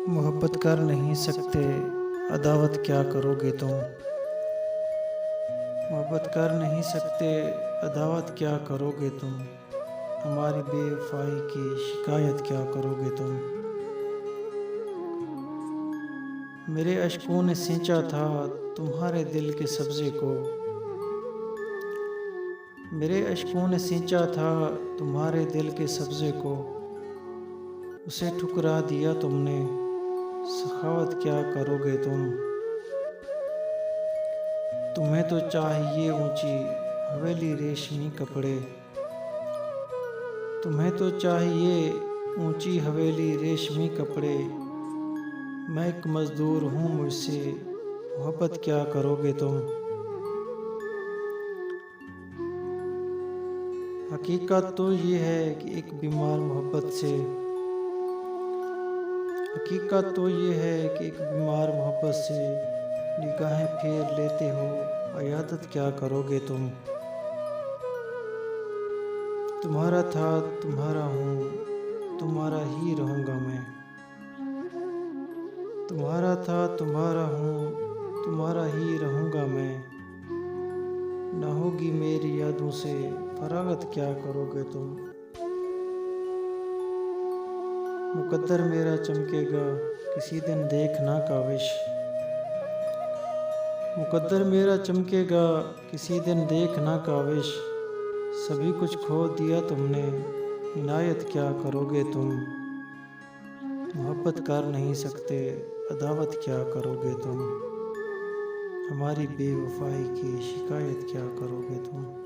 मोहब्बत कर नहीं सकते, अदावत क्या करोगे तुम। मोहब्बत कर नहीं सकते, अदावत क्या करोगे तुम। हमारी बेवफाई की शिकायत क्या करोगे तुम। मेरे अश्कों ने सींचा था तुम्हारे दिल के सब्ज़े को। मेरे अश्कों ने सींचा था तुम्हारे दिल के सब्ज़े को। उसे ठुकरा दिया तुमने, सखावत क्या करोगे तुम। तुम्हें तो चाहिए ऊंची हवेली रेशमी कपड़े। तुम्हें तो चाहिए ऊंची हवेली रेशमी कपड़े। मैं एक मज़दूर हूँ, मुझसे मोहब्बत क्या करोगे तुम। हकीकत तो ये है कि एक बीमार मोहब्बत से हकीकत तो ये है कि एक बीमार मोहब्बत से निगाहें फेर लेते हो, अयादत क्या करोगे तुम। तुम्हारा था तुम्हारा हूँ, तुम्हारा ही रहूँगा मैं। तुम्हारा था तुम्हारा हूँ, तुम्हारा ही रहूँगा मैं। ना होगी मेरी यादों से फरागत क्या करोगे तुम। मुकद्दर मेरा चमकेगा किसी दिन देखना काविश। मुकद्दर मेरा चमकेगा किसी दिन देखना काविश। सभी कुछ खो दिया तुमने, इनायत क्या करोगे तुम। मोहब्बत कर नहीं सकते, अदावत क्या करोगे तुम। हमारी बेवफाई की शिकायत क्या करोगे तुम।